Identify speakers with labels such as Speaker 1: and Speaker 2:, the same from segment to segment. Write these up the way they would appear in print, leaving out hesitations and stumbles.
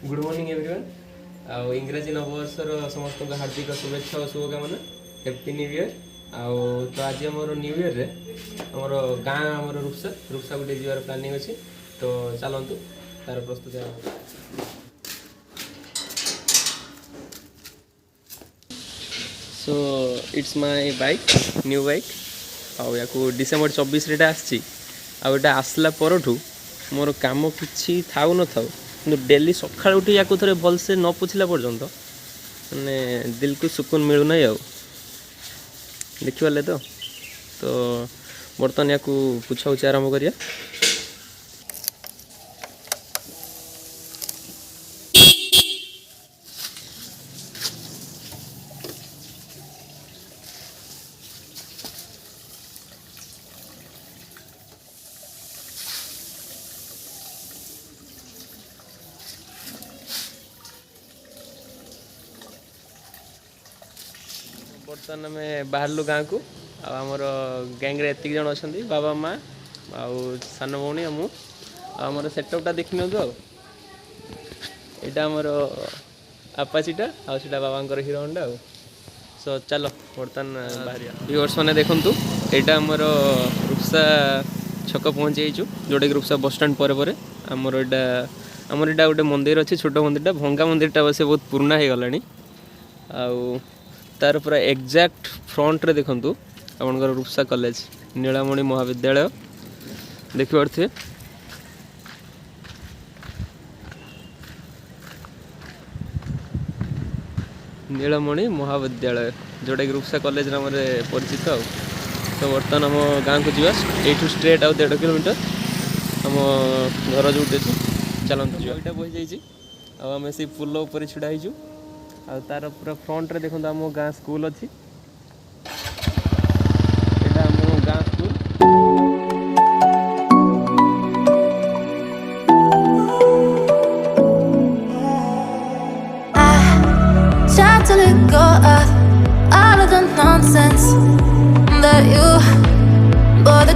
Speaker 1: Good morning everyone आउ इंग्राजी नववर्षर समस्त हार्दिक शुभेच्छा और शुभकामना हैप्पी न्यू ईयर आउ तो आज आम न्यू ईयर रे आमर गाँ आम रूपसा रूपसा गोटे जीवार प्लानिंग अच्छी तो चलतु तार प्रस्तुति so it's my bike new bike आउ या डिसेम्बर 24 रे आसी आसला परठू मोर काम किसी थाउ न थाउ कि डेली सका उठी या थे भलसे न पुछला पर्यंत मैंने दिल को सुकून मिलूना देखिए तो बर्तमान या पुछा पुछा आरंभ करिया बर्तमान आम बाहरलु गाँव को आमर गैंग रे एतिक जन अच्छा बाबा माँ आउ सान भौणी मु आमर सेटअपटा देखी नियंतु आईटा आमर आपाचीटा आटा बाबा हिरो होंडा सो चलो बर्तमान बाहर व्यूअर्स मैंने देखूँ यहाँ आमर रूपसा छक पहुँची जाइए जोटा कि रूपसा बस स्टाण्ड पर आमर यहाँ गोटे मंदिर अच्छी छोट मंदिरटा भंगा मंदिरटा बस बहुत पुराना हो गला आउ तार पूरा एग्जैक्ट फ्रंट रे देखंतु आपनकर रूपसा कॉलेज नीलामणि महाविद्यालय देखि पारथे नीलामणि महाविद्यालय जोटा कि रूपसा कॉलेज नाम परिचित तो बर्तमान आम गाँव को जीवा एठू स्ट्रेट आउ 1.5 किलोमीटर आम घर जो चलते जीवा बही जाइए आम से पुल उपर छिड़ा होइछु आ तार पूरा फ्रंट रे देखो आम गाँ स्कूल अच्छी आम गाँ school
Speaker 2: To let go of all of the nonsense that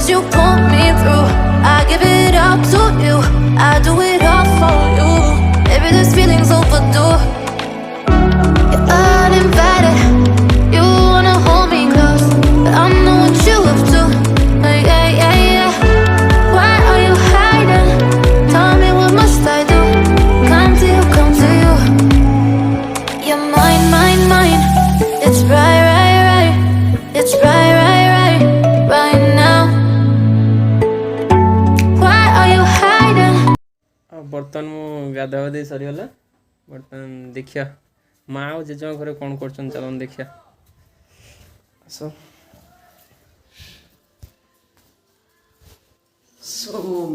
Speaker 2: you put me through. I give it up to you, I do it all for you. Maybe this feeling's overdue. You're uninvited, you wanna hold me close, but I know what you up to. Yeah, yeah, yeah. Why are you hiding? Tell me what must I do? Come to you, come to you. You're mine, mine, mine. It's right, right, right. It's right, right, right. Right now. Why are you hiding?
Speaker 1: बर्तमान मु गाधा गाधे सरीगला बर्तमान देखिया माँ और JJ घरे कौन कर चलन देखिया सो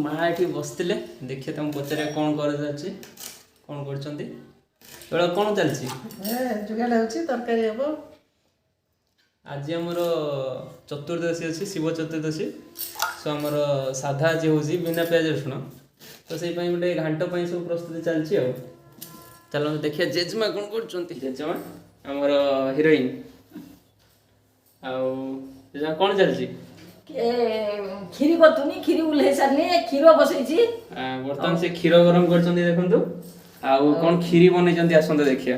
Speaker 1: माँ ये बसते देखिए तुम पचारे कौन कर कौन कर कौन चलती
Speaker 3: जुगाड़ तरकारी हम
Speaker 1: आज आमर चतुर्दशी अच्छी शिव चतुर्दशी सो आमर साधा आज हूँ बिना प्याज रसुण तो से गोटे घाट सब प्रस्तुति चलती चलो देखिए जेजेमा कौन कर जेजेमा आमर हिरोइन आजेमा कौन चलती
Speaker 3: खीरी करतुनी खीरी उल्हे सारनी खीर बसैछि
Speaker 1: बर्तमान से क्षीर गरम कर देखु आउ कौन खीरी बन आसते देखिए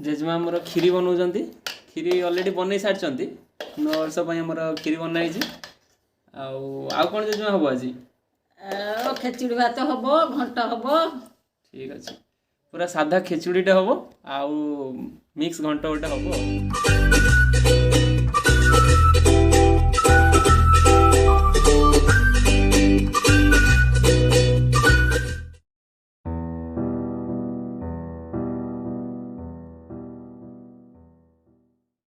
Speaker 1: जेजेमा आमर खीरी बनाऊँ खीरी ऑलरेडी बनई सारी नवर्ष खीरी बनाई आउ कौन जेजेमा हम आज
Speaker 3: खेचुड़ी भात हम घंट हम
Speaker 1: ठीक अच्छे पूरा साधा खेचुड़ीटे हम आउ मिक्स घंट गोटे हम